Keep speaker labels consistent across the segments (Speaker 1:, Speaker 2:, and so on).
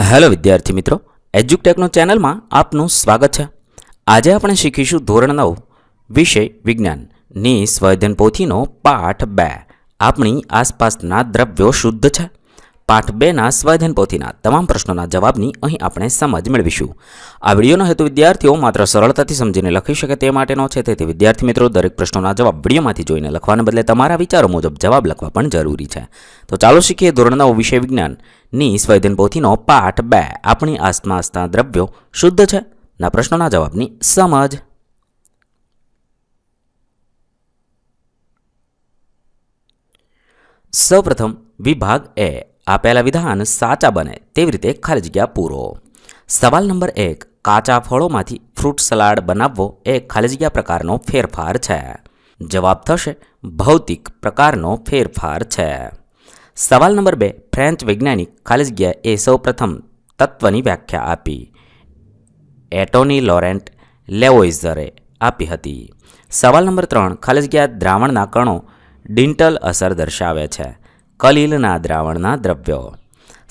Speaker 1: Hello વિદ્યાર્થી મિત્રો, એજ્યુકટેકનો ચેનલમાં આપનું સ્વાગત છે. આજે આપણે શીખીશું ધોરણ 9 વિષય વિજ્ઞાનની સ્વાધ્યાયન પોથીનો પાઠ 2 આપણી આસપાસના દ્રવ્યો શુદ્ધ છે. પાઠ 2ના સ્વાધ્યાયન પોથીના તમામ પ્રશ્નોના જવાબની અહીં આપણે સમજ મેળવીશું. આ વિડીયોનો હેતુ વિદ્યાર્થીઓ માત્ર સરળતાથી સમજીને લખી શકે તે માટેનો છે. તેથી વિદ્યાર્થી મિત્રો દરેક પ્રશ્નોના જવાબ વિડીયોમાંથી જોઈને લખવાને બદલે તમારા વિચારો મુજબ જવાબ લખવા પણ જરૂરી છે. તો ચાલો શીખીએ ધોરણ 9 વિષય વિજ્ઞાનની સ્વાધ્યાયન પોથીનો પાઠ 2 આપણી આસપાસના દ્રવ્યો શુદ્ધ છે ના પ્રશ્નોના જવાબની સમજ. સૌપ્રથમ વિભાગ એ આપેલા વિધાન સાચા બને તેવી રીતે ખાલી જગ્યા પૂરો. સવાલ નંબર 1, કાચા ફળોમાંથી ફ્રૂટ સલાડ બનાવવો એ ખાલી જગ્યા પ્રકારનો ફેરફાર છે. જવાબ થશે ભૌતિક પ્રકારનો ફેરફાર છે. સવાલ નંબર 2, ફ્રેન્ચ વૈજ્ઞાનિક ખાલી જગ્યા એ સૌપ્રથમ તત્વની વ્યાખ્યા આપી. એટોની લોરેન્ટ લેવોઇઝરે આપી હતી. સવાલ નંબર 3, ખાલી જગ્યા દ્રાવણના કણો ડિન્ટલ અસર દર્શાવે છે. કલીલના દ્રાવણના દ્રવ્યો.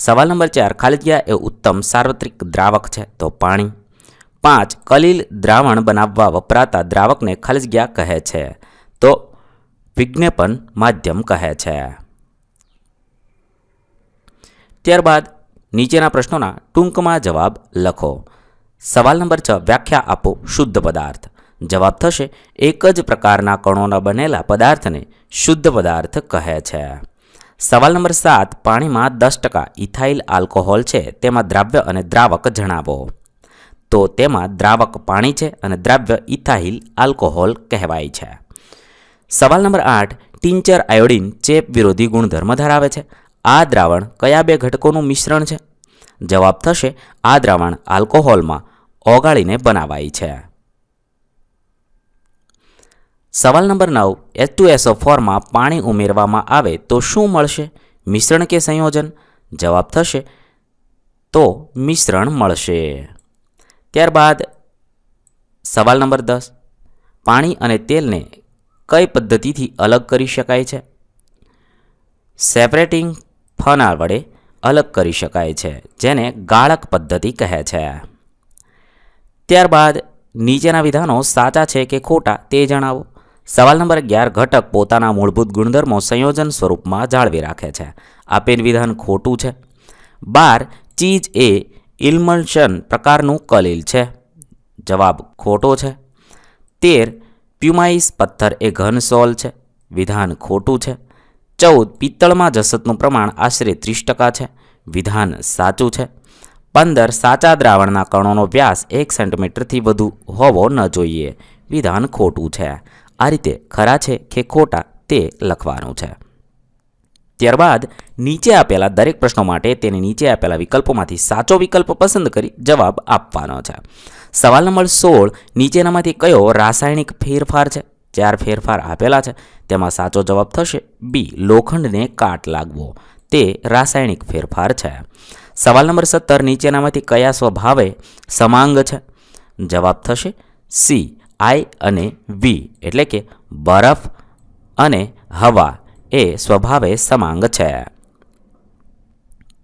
Speaker 1: સવાલ નંબર 4, ખાલી જગ્યા એ ઉત્તમ સાર્વત્રિક દ્રાવક છે તો પાણી. 5, કલીલ દ્રાવણ બનાવવા વપરાતા દ્રાવકને ખાલી જગ્યા કહે છે તો વિજ્ઞાપન માધ્યમ કહે છે. ત્યારબાદ નીચેના પ્રશ્નોના ટૂંકમાં જવાબ લખો. સવાલ નંબર 6, વ્યાખ્યા આપો શુદ્ધ પદાર્થ. જવાબ થશે એક જ પ્રકારના કણોના બનેલા પદાર્થને શુદ્ધ પદાર્થ કહે છે. સવાલ નંબર 7, પાણીમાં 10% ઇથાઇલ આલ્કોહોલ છે, તેમાં દ્રાવ્ય અને દ્રાવક જણાવો. તો તેમાં દ્રાવક પાણી છે અને દ્રાવ્ય ઇથાઇલ આલ્કોહોલ કહેવાય છે. સવાલ નંબર 8, ટિંચર આયોડિન ચેપ વિરોધી ગુણધર્મ ધરાવે છે. આ દ્રાવણ કયા બે ઘટકોનું મિશ્રણ છે? જવાબ થશે આ દ્રાવણ આલ્કોહોલમાં ઓગાળીને બનાવાય છે. સવાલ નંબર 9, H2SO4માં પાણી ઉમેરવામાં આવે તો શું મળશે? મિશ્રણ કે સંયોજન? જવાબ થશે તો મિશ્રણ મળશે. ત્યારબાદ સવાલ નંબર 10, પાણી અને તેલને કઈ પદ્ધતિથી અલગ કરી શકાય છે? સેપરેટિંગ ફના વડે અલગ કરી શકાય છે, જેને ગાળક પદ્ધતિ કહે છે. ત્યારબાદ નીચેના વિધાનો સાચા છે કે ખોટા તે જણાવો. સવાલ નંબર 11, ઘટક પોતાના મૂળભૂત ગુણધર્મો સંયોજન સ્વરૂપમાં જાળવી રાખે છે. આપેલ વિધાન ખોટું છે. 12, ચીઝ એ ઇલ્મલ્શન પ્રકારનું કલીલ છે. જવાબ ખોટો છે. 13, પ્યુમાઇસ પથ્થર એ ઘન સોલ છે. વિધાન ખોટું છે. 14, પિત્તળમાં જસતનું પ્રમાણ આશરે 30% છે. વિધાન સાચું છે. 15, સાચા દ્રાવણના કણોનો વ્યાસ 1 સેન્ટીમીટરથી વધુ હોવો ન જોઈએ. વિધાન ખોટું છે. આ રીતે ખરા છે કે ખોટા તે લખવાનું છે. ત્યારબાદ નીચે આપેલા દરેક પ્રશ્નો માટે તેને નીચે આપેલા વિકલ્પોમાંથી સાચો વિકલ્પ પસંદ કરી જવાબ આપવાનો છે. સવાલ નંબર 16, નીચેનામાંથી કયો રાસાયણિક ફેરફાર છે? 4 ફેરફાર આપેલા છે, તેમાં સાચો જવાબ થશે બી, લોખંડને કાટ લાગવો. તે રાસાયણિક ફેરફાર છે. સવાલ નંબર 17, નીચેનામાંથી કયા સ્વભાવે સમાંગ છે? જવાબ થશે સી, આઈ અને વી, એટલે કે બરફ અને હવા એ સ્વભાવે સમાંગ છે.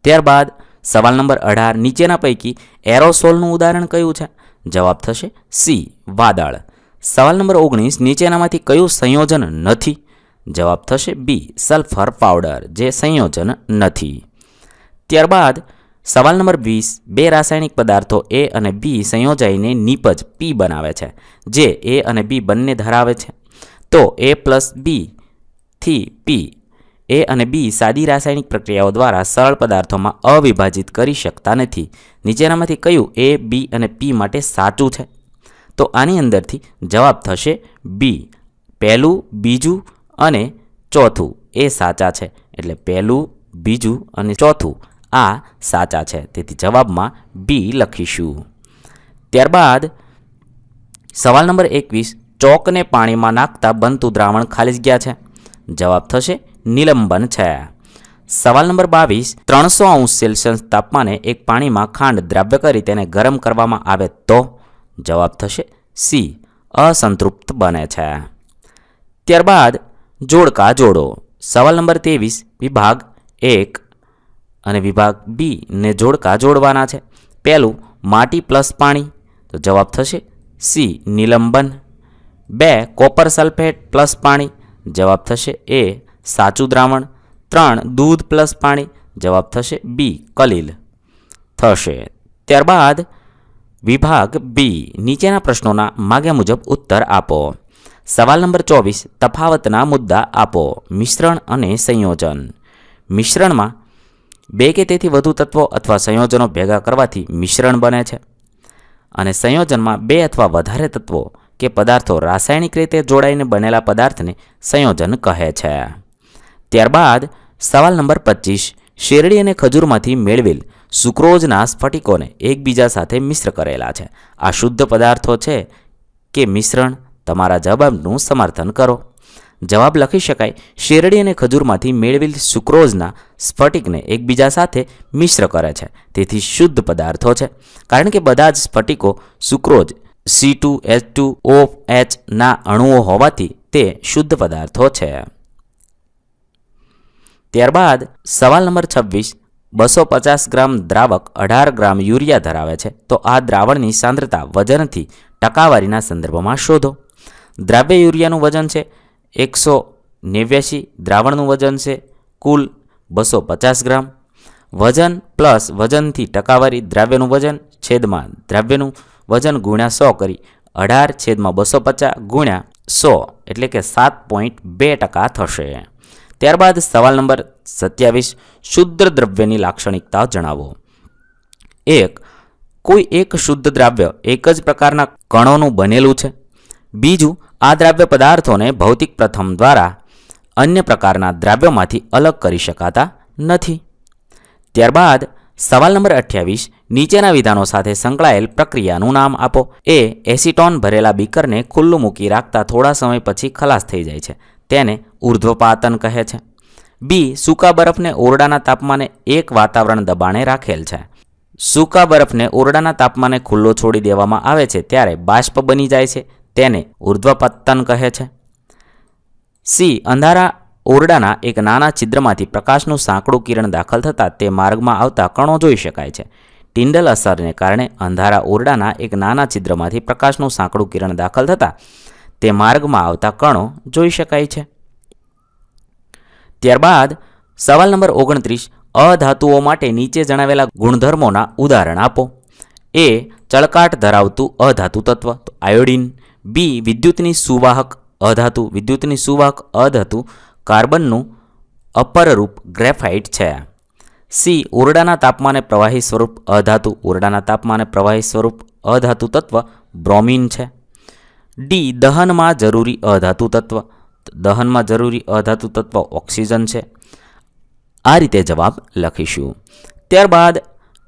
Speaker 1: ત્યારબાદ સવાલ નંબર 18, નીચેના પૈકી એરોસોલનું ઉદાહરણ કયું છે? જવાબ થશે સી, વાદળ. સવાલ નંબર 19, નીચેનામાંથી કયું સંયોજન નથી? જવાબ થશે બી, સલ્ફર પાવડર, જે સંયોજન નથી. ત્યારબાદ સવાલ નંબર 20, બે રાસાયણિક પદાર્થો એ અને બી સંયોજાઈને નીપજ પી બનાવે છે, જે એ અને બી બંને ધરાવે છે. તો એ પ્લસ બી થી પી. એ અને બી સાદી રાસાયણિક પ્રક્રિયાઓ દ્વારા સરળ પદાર્થોમાં અવિભાજિત કરી શકતા નથી. નીચેનામાંથી કયું એ, બી અને પી માટે સાચું છે? તો આની અંદરથી જવાબ થશે બી, પહેલું, બીજું અને ચોથું એ સાચા છે. એટલે પહેલું, બીજું અને ચોથું આ સાચા છે. તેથી જવાબમાં બી લખીશું. ત્યારબાદ સવાલ નંબર 21, ચોકને પાણીમાં નાખતા બનતું દ્રાવણ ખાલી જગ્યા છે. જવાબ થશે નિલંબન છે. સવાલ નંબર 22, 300°C તાપમાને એક પાણીમાં ખાંડ દ્રાવ્ય કરી તેને ગરમ કરવામાં આવે તો? જવાબ થશે સી, અસંતૃપ્ત બને છે. ત્યારબાદ જોડકા જોડો. સવાલ નંબર 23, વિભાગ 1 અને વિભાગ બી ને જોડકા જોડવાના છે. પહેલું માટી પ્લસ પાણી, તો જવાબ થશે સી નિલંબન. 2 કોપર સલ્ફેટ પ્લસ પાણી, જવાબ થશે એ સાચું દ્રાવણ. 3 દૂધ પ્લસ પાણી, જવાબ થશે બી કલીલ થશે. ત્યારબાદ વિભાગ બી નીચેના પ્રશ્નોના માગ્યા મુજબ ઉત્તર આપો. સવાલ નંબર 24 તફાવતના મુદ્દા આપો. મિશ્રણ અને સંયોજન. મિશ્રણમાં 2 કે તેથી વધુ તત્વો અથવા સંયોજનો ભેગા કરવાથી મિશ્રણ બને છે, અને સંયોજનમાં 2 અથવા વધારે તત્વો કે પદાર્થો રાસાયણિક રીતે જોડાઈને બનેલા પદાર્થને સંયોજન કહે છે. ત્યારબાદ સવાલ નંબર 25 શેરડી અને ખજૂરમાંથી મેળવેલ સુક્રોઝના સ્ફટિકોને એકબીજા સાથે મિશ્ર કરેલા છે. આ શુદ્ધ પદાર્થો છે કે મિશ્રણ? તમારા જવાબનું સમર્થન કરો. જવાબ લખી શકાય શેરડી અને ખજૂરમાંથી મેળવેલ સુક્રોઝના સ્ફટિકને એકબીજા સાથે મિશ્ર કરે છે, તેથી શુદ્ધ પદાર્થો છે. કારણ કે બધા જ સ્ફટિકો સુક્રોઝ C2H2OH ના અણુઓ હોવાથી તે શુદ્ધ પદાર્થો છે. ત્યારબાદ સવાલ નંબર 26 250 ગ્રામ દ્રાવક 18 ગ્રામ યુરિયા ધરાવે છે, તો આ દ્રાવણની સાંદ્રતા વજનથી ટકાવારીના સંદર્ભમાં શોધો. દ્રાવ્ય યુરિયાનું વજન છે 189, દ્રાવણનું વજન છે કુલ 250 ગ્રામ. વજન પ્લસ વજનથી ટકાવારી દ્રાવ્યનું વજન છેદમાં દ્રાવ્યનું વજન ગુણ્યા 100 કરી 18/250 ગુણ્યા 100 એટલે કે 7.2% થશે. ત્યારબાદ સવાલ નંબર 27 શુદ્ધ દ્રવ્યની લાક્ષણિકતા જણાવો. 1 કોઈ એક શુદ્ધ દ્રાવ્ય એક જ પ્રકારના કણોનું બનેલું છે. બીજું આ દ્રાવ્ય પદાર્થોને ભૌતિક પ્રથમ દ્વારા અન્ય પ્રકારના દ્રાવ્યોમાંથી અલગ કરી શકાતા નથી. ત્યારબાદ સવાલ નંબર 28 નીચેના વિધાનો સાથે સંકળાયેલ પ્રક્રિયાનું નામ આપો. એ એસિટોન ભરેલા બીકરને ખુલ્લું મૂકી રાખતા થોડા સમય પછી ખલાસ થઈ જાય છે, તેને ઉર્ધ્વપાતન કહે છે. બી સૂકા બરફને ઓરડાના તાપમાને એક વાતાવરણ દબાણે રાખેલ છે. સૂકા બરફને ઓરડાના તાપમાને ખુલ્લો છોડી દેવામાં આવે છે ત્યારે બાષ્પ બની જાય છે, તેને ઉર્ધ્વપતન કહે છે. સી અંધારા ઓરડાના એક નાના છિદ્રમાંથી પ્રકાશનું સાંકડું કિરણ દાખલ થતાં તે માર્ગમાં આવતા કણો જોઈ શકાય છે. ટિન્ડલ અસરને કારણે અંધારા ઓરડાના એક નાના છિદ્રમાંથી પ્રકાશનું સાંકડું કિરણ દાખલ થતાં તે માર્ગમાં આવતા કણો જોઈ શકાય છે. ત્યારબાદ સવાલ નંબર 29 અધાતુઓ માટે નીચે જણાવેલા ગુણધર્મોના ઉદાહરણ આપો. એ ચળકાટ ધરાવતું અધાતુ તત્વ, તો આયોડિન. બી વિદ્યુતની સુવાહક અધાતુ, વિદ્યુતની સુવાહક અધાતુ કાર્બનનું અપર રૂપ ગ્રેફાઇટ છે. સી ઓરડાના તાપમાને પ્રવાહી સ્વરૂપ અધાતુ, ઓરડાના તાપમાને પ્રવાહી સ્વરૂપ અધાતુ તત્વ બ્રોમિન છે. ડી દહનમાં જરૂરી અધાતુ તત્વ, દહનમાં જરૂરી અધાતુ તત્વ ઓક્સિજન છે. આ રીતે જવાબ લખીશું. ત્યારબાદ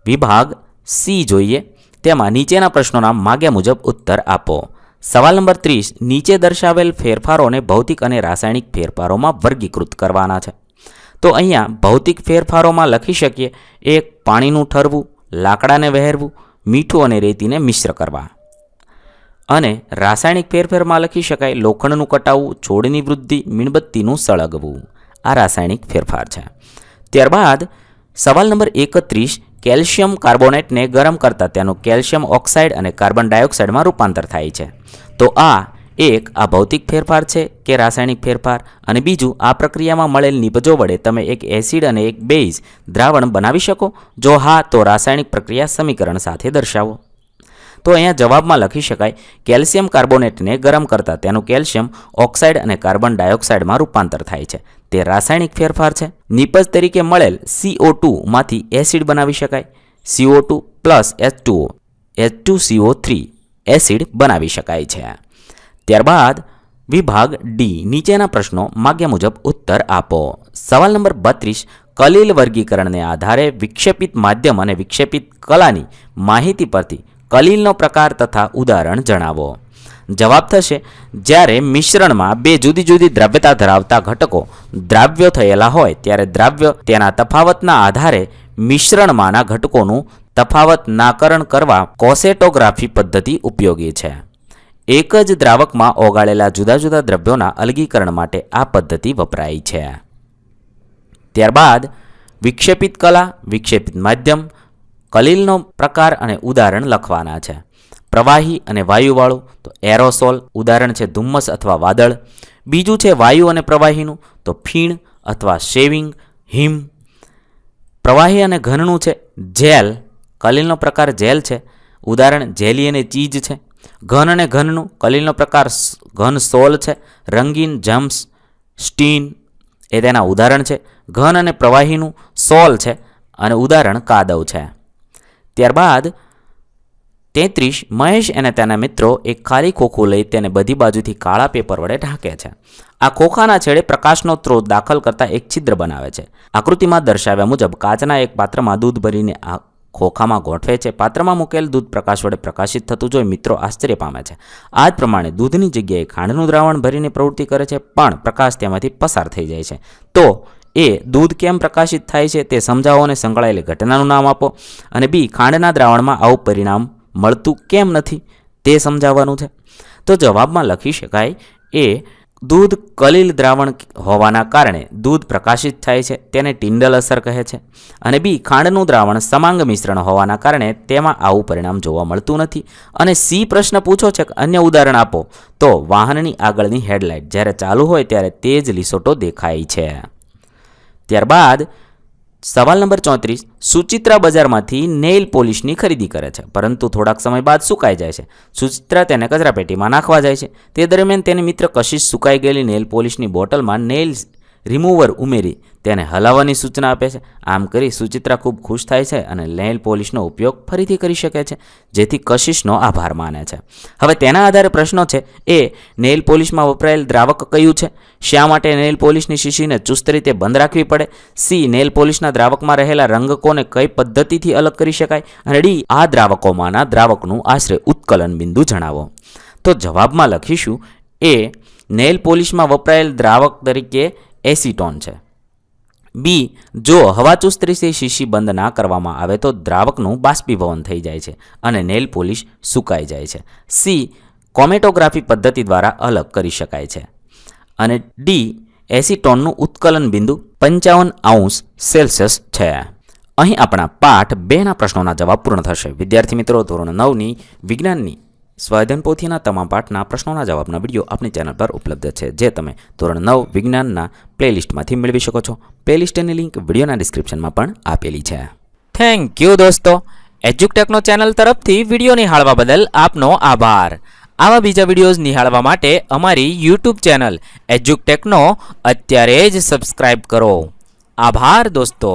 Speaker 1: વિભાગ સી જોઈએ. તેમાં નીચેના પ્રશ્નોના માગ્યા મુજબ ઉત્તર આપો. સવાલ નંબર 30 નીચે દર્શાવેલ ફેરફારોને ભૌતિક અને રાસાયણિક ફેરફારોમાં વર્ગીકૃત કરવાના છે. તો અહીંયા ભૌતિક ફેરફારોમાં લખી શકીએ 1 પાણીનું ઠરવું, લાકડાને વહેરવું, મીઠું અને રેતીને મિશ્ર કરવા. અને રાસાયણિક ફેરફારમાં લખી શકાય લોખંડનું કટાવવું, છોડની વૃદ્ધિ, મીણબત્તીનું સળગવું. આ રાસાયણિક ફેરફાર છે. ત્યારબાદ સવાલ નંબર 31 કેલ્શિયમ કાર્બોનેટને ગરમ કરતા તેનું કેલ્શિયમ ઓક્સાઇડ અને કાર્બન ડાયોક્સાઇડમાં રૂપાંતર થાય છે. તો આ ભૌતિક ફેરફાર છે કે રાસાયણિક ફેરફાર? અને બીજું, આ પ્રક્રિયામાં મળેલ નિપજો વડે તમે એક એસિડ અને એક બેઝ દ્રાવણ બનાવી શકો? જો હા, તો રાસાયણિક પ્રક્રિયા સમીકરણ સાથે દર્શાવો. તો અહીંયા જવાબમાં લખી શકાય કેલ્શિયમ કાર્બોનેટને ગરમ કરતા તેનું કેલ્શિયમ ઓક્સાઇડ અને કાર્બન ડાયોક્સાઇડમાં રૂપાંતર થાય છે, તે રાસાયણિક ફેરફાર છે. નિપજ તરીકે મળેલ CO2 માંથી એસિડ બનાવી શકાય. CO2 plus H2O, H2CO3 acid બનાવી શકાય છે. ત્યારબાદ વિભાગ ડી નીચેના પ્રશ્નો માગ્યા મુજબ ઉત્તર આપો. સવાલ નંબર 32 કલીલ વર્ગીકરણને આધારે વિક્ષેપિત માધ્યમ અને વિક્ષેપિત કલાની માહિતી પરથી કલીલનો પ્રકાર તથા ઉદાહરણ જણાવો. જવાબ થશે જ્યારે મિશ્રણમાં 2 જુદી જુદી દ્રવ્યતા ધરાવતા ઘટકો દ્રાવ્યો થયેલા હોય ત્યારે દ્રાવ્ય તેના તફાવતના આધારે મિશ્રણમાંના ઘટકોનું તફાવત નાકરણ કરવા કોસેટોગ્રાફી પદ્ધતિ ઉપયોગી છે. એક જ દ્રાવકમાં ઓગાળેલા જુદા જુદા દ્રવ્યોના અલગીકરણ માટે આ પદ્ધતિ વપરાય છે. ત્યારબાદ વિક્ષેપિત કલા, વિક્ષેપિત માધ્યમ, કલીલનો પ્રકાર અને ઉદાહરણ લખવાના છે. પ્રવાહી અને વાયુવાળું તો એરોસોલ, ઉદાહરણ છે ધુમ્મસ અથવા વાદળ. બીજું છે વાયુ અને પ્રવાહીનું તો ફીણ અથવા શેવિંગ, હિમ. પ્રવાહી અને ઘનનું છે જેલ, કલીલનો પ્રકાર જેલ છે, ઉદાહરણ જેલી અને ચીજ છે. ઘન અને ઘનનું, કલીલનો પ્રકાર ઘન સોલ છે, રંગીન જમ્સ, સ્ટીન એ તેના ઉદાહરણ છે. ઘન અને પ્રવાહીનું સોલ છે અને ઉદાહરણ કાદવ છે. ત્યારબાદ 33 મહેશ અને તેના મિત્રો એક ખાલી ખોખું લઈ તેને બધી બાજુથી કાળા પેપર વડે ઢાંકે છે. આ ખોખાના છેડે પ્રકાશનો સ્ત્રોત દાખલ કરતા એક છિદ્ર બનાવે છે. આકૃતિમાં દર્શાવ્યા મુજબ કાચના એક પાત્રમાં દૂધ ભરીને આ ખોખામાં ગોઠવે છે. પાત્રમાં મૂકેલ દૂધ પ્રકાશ વડે પ્રકાશિત થતું જોઈ મિત્રો આશ્ચર્ય પામે છે. આ જ પ્રમાણે દૂધની જગ્યાએ ખાંડનું દ્રાવણ ભરીને પ્રવૃત્તિ કરે છે, પણ પ્રકાશ તેમાંથી પસાર થઈ જાય છે. તો એ દૂધ કેમ પ્રકાશિત થાય છે તે સમજાવો અને સંકળાયેલી ઘટનાનું નામ આપો. અને બી ખાંડના દ્રાવણમાં આવું પરિણામ મળતું કેમ નથી તે સમજાવવાનું છે. તો જવાબમાં લખી શકાય એ દૂધ કલીલ દ્રાવણ હોવાના કારણે દૂધ પ્રકાશિત થાય છે, તેને ટિન્ડલ અસર કહે છે. અને બી ખાંડનું દ્રાવણ સમાંગ મિશ્રણ હોવાના કારણે તેમાં આવું પરિણામ જોવા મળતું નથી. અને સી પ્રશ્ન પૂછો છે કે અન્ય ઉદાહરણ આપો, તો વાહનની આગળની હેડલાઇટ જ્યારે ચાલુ હોય ત્યારે તેજ લીસોટો દેખાય છે. ત્યારબાદ સવાલ નંબર 34, સુચિત્રા બજારમાંથી નેઇલ પોલિશની ખરીદી કરે છે, પરંતુ થોડાક સમય બાદ સુકાઈ જાય છે. સુચિત્રા તેને કચરાપેટીમાં નાખવા જાય છે. તે દરમિયાન તેની મિત્ર કશિશ સુકાઈ ગયેલી નેઇલ પોલિશની બોટલમાં નેઇલ રિમૂવર ઉમેરી તેને હલાવવાની સૂચના આપે છે. આમ કરી સુચિત્રા ખૂબ ખુશ થાય છે અને નેઇલ પોલિશનો ઉપયોગ ફરીથી કરી શકે છે, જેથી કશિશનો આભાર માને છે. હવે તેના આધારે પ્રશ્નો છે એ નેઇલ પોલિશમાં વપરાયેલ દ્રાવક કયું છે? શા માટે નેઇલ પોલિશની શીશીને ચુસ્ત રીતે બંધ રાખવી પડે? સી નેઇલ પોલિશના દ્રાવકમાં રહેલા રંગકોને કઈ પદ્ધતિથી અલગ કરી શકાય? અને ડી આ દ્રાવકોમાંના દ્રાવકનું આશરે ઉત્કલન બિંદુ જણાવો. તો જવાબમાં લખીશું એ નેઇલ પોલિશમાં વપરાયેલ દ્રાવક તરીકે એસીટોન છે. બી જો હવાચુસ્ત રીતે શીશી બંધ ના કરવામાં આવે તો દ્રાવકનું બાષ્પીભવન થઈ જાય છે અને નેઇલ પોલિશ સુકાઈ જાય છે. સી કોમેટોગ્રાફી પદ્ધતિ દ્વારા અલગ કરી શકાય છે. અને ડી એસીટોનનું ઉત્કલન બિંદુ 55°C છે. અહીં આપણા પાઠ 2ના પ્રશ્નોના જવાબ પૂર્ણ થશે. વિદ્યાર્થી મિત્રો, ધોરણ 9ની વિજ્ઞાનની સ્વાધ્યાયન પોથીના તમામ પાઠના પ્રશ્નોના જવાબના વિડીયો આપણી ચેનલ પર ઉપલબ્ધ છે, જે તમે ધોરણ 9 વિજ્ઞાનના પ્લેલિસ્ટમાંથી મેળવી શકો છો. પ્લેલિસ્ટની લિંક વિડીયોના ડિસ્ક્રિપ્શનમાં પણ આપેલી છે. થેન્ક યુ દોસ્તો. એજ્યુકટેકનો ચેનલ તરફથી વિડીયો નિહાળવા બદલ આપનો આભાર. આવા બીજા વિડીયોઝ નિહાળવા માટે અમારી યુટ્યુબ ચેનલ એજ્યુકટેકનો અત્યારે જ સબસ્ક્રાઇબ કરો. આભાર દોસ્તો.